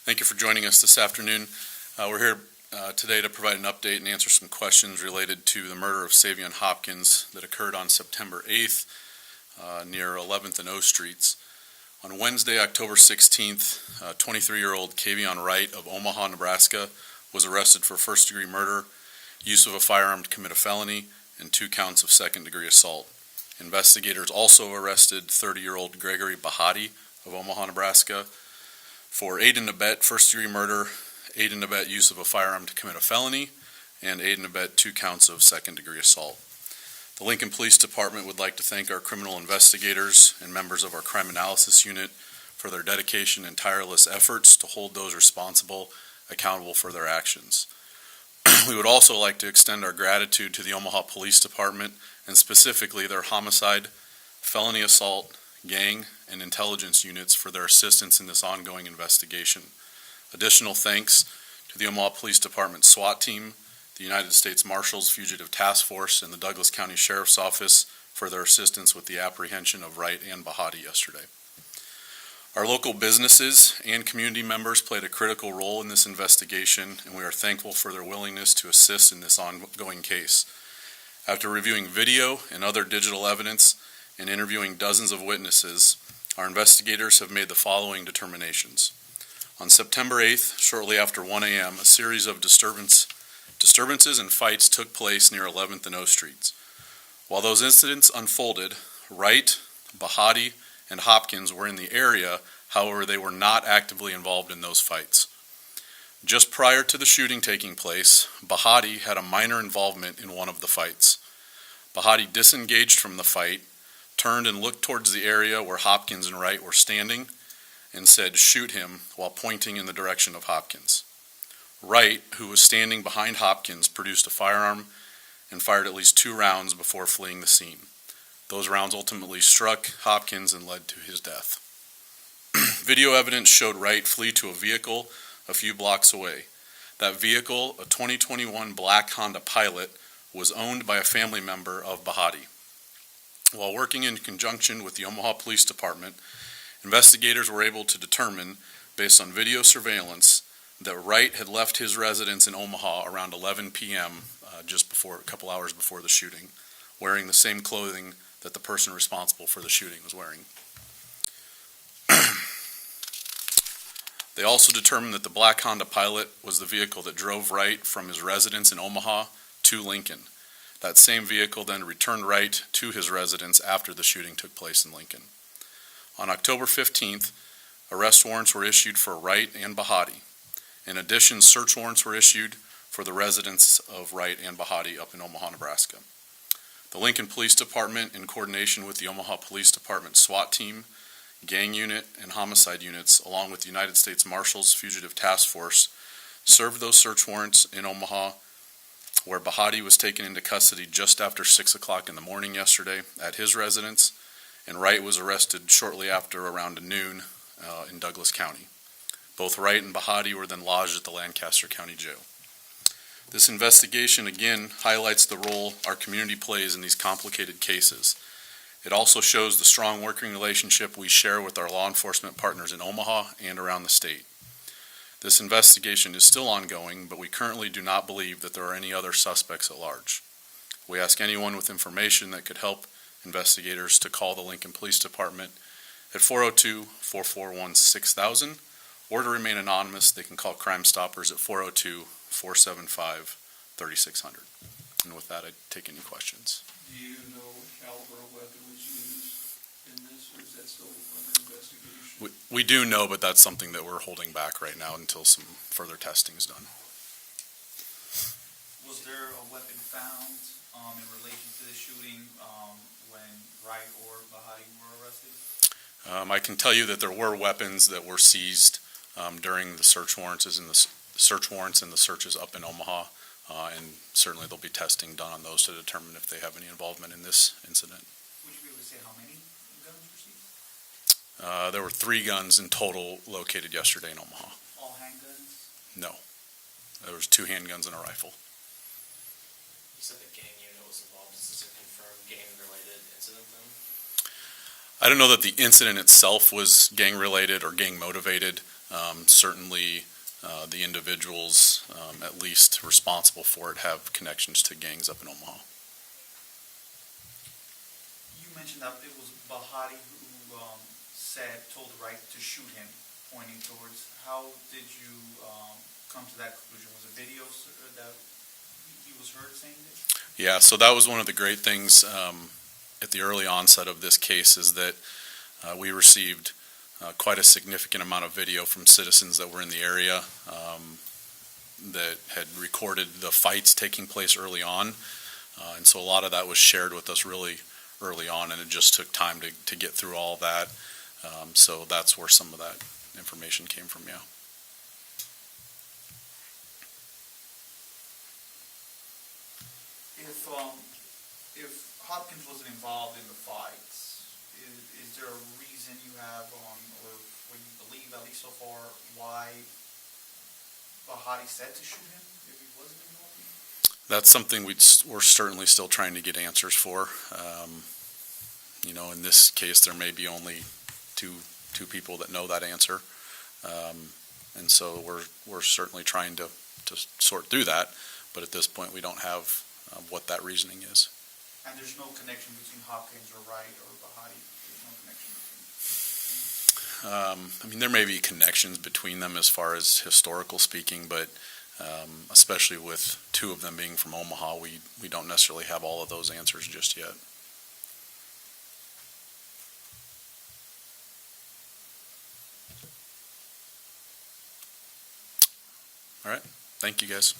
Thank you for joining us this afternoon. We're here today to provide an update and answer some questions related to the murder of Savion Hopkins that occurred on September 8th near 11th and O Streets. On Wednesday, October 16th, 23-year-old Kavion Wright of Omaha, Nebraska was arrested for first-degree murder, use of a firearm to commit a felony, and 2 counts of second-degree assault. Investigators also arrested 30-year-old Gregory Bahati of Omaha, Nebraska for aid and abet first-degree murder, aid and abet use of a firearm to commit a felony, and aid and abet 2 counts of second-degree assault. The Lincoln Police Department would like to thank our criminal investigators and members of our crime analysis unit for their dedication and tireless efforts to hold those responsible accountable for their actions. We would also like to extend our gratitude to the Omaha Police Department and specifically their homicide, felony assault, gang, and intelligence units for their assistance in this ongoing investigation. Additional thanks to the Omaha Police Department SWAT team, the United States Marshals Fugitive Task Force, and the Douglas County Sheriff's Office for their assistance with the apprehension of Wright and Bahati yesterday. Our local businesses and community members played a critical role in this investigation, and we are thankful for their willingness to assist in this ongoing case. After reviewing video and other digital evidence and interviewing dozens of witnesses, our investigators have made the following determinations. On September 8th, shortly after 1 a.m., a series of disturbances and fights took place near 11th and O Streets. While those incidents unfolded, Wright, Bahati, and Hopkins were in the area. However, they were not actively involved in those fights. Just prior to the shooting taking place, Bahati had a minor involvement in one of the fights. Bahati disengaged from the fight, turned and looked towards the area where Hopkins and Wright were standing, and said, "Shoot him," while pointing in the direction of Hopkins. Wright, who was standing behind Hopkins, produced a firearm and fired at least 2 rounds before fleeing the scene. Those rounds ultimately struck Hopkins and led to his death. Video evidence showed Wright flee to a vehicle a few blocks away. That vehicle, a 2021 black Honda Pilot, was owned by a family member of Bahati. While working in conjunction with the Omaha Police Department, investigators were able to determine, based on video surveillance, that Wright had left his residence in Omaha around 11 p.m., a couple hours before the shooting, wearing the same clothing that the person responsible for the shooting was wearing. They also determined that the black Honda Pilot was the vehicle that drove Wright from his residence in Omaha to Lincoln. That same vehicle then returned Wright to his residence after the shooting took place in Lincoln. On October 15th, arrest warrants were issued for Wright and Bahati. In addition, search warrants were issued for the residence of Wright and Bahati up in Omaha, Nebraska. The Lincoln Police Department, in coordination with the Omaha Police Department SWAT team, gang unit, and homicide units, along with the United States Marshals Fugitive Task Force, served those search warrants in Omaha, where Bahati was taken into custody just after 6 o'clock in the morning yesterday at his residence, and Wright was arrested shortly after around noon in Douglas County. Both Wright and Bahati were then lodged at the Lancaster County Jail. This investigation again highlights the role our community plays in these complicated cases. It also shows the strong working relationship we share with our law enforcement partners in Omaha and around the state. This investigation is still ongoing, but we currently do not believe that there are any other suspects at large. We ask anyone with information that could help investigators to call the Lincoln Police Department at 402-441-6000, or to remain anonymous, they can call Crime Stoppers at 402-475-3600. And with that, I take any questions. Do you know what caliber of weapon was used in this, or is that still under investigation? We do know, but that's something that we're holding back right now until some further testing is done. Was there a weapon found in relation to the shooting when Wright or Bahati were arrested? I can tell you that there were weapons that were seized during the search warrants and the searches up in Omaha, and certainly there'll be testing done on those to determine if they have any involvement in this incident. Would you be able to say how many guns were seized? There were 3 guns in total located yesterday in Omaha. All handguns? No. There was 2 handguns and a rifle. You said the gang unit was involved. Is this a confirmed gang-related incident then? I don't know that the incident itself was gang-related or gang-motivated. Certainly, the individuals, at least responsible for it, have connections to gangs up in Omaha. You mentioned that it was Bahati who told Wright to shoot him, pointing towards. How did you come to that conclusion? Was it videos that he was heard saying this? Yeah, so that was one of the great things at the early onset of this case is that we received quite a significant amount of video from citizens that were in the area that had recorded the fights taking place early on. And so a lot of that was shared with us really early on, and it just took time to get through all that. So that's where some of that information came from, yeah. If Hopkins wasn't involved in the fights, is there a reason you have or what you believe, at least so far, why Bahati said to shoot him if he wasn't involved? That's something we're certainly still trying to get answers for. In this case, there may be only two people that know that answer, and so we're certainly trying to sort through that. But at this point, we don't have what that reasoning is. And there's no connection between Hopkins or Wright or Bahati? There's no connection between them? There may be connections between them as far as historical speaking, but especially with two of them being from Omaha, we don't necessarily have all of those answers just yet. All right. Thank you, guys.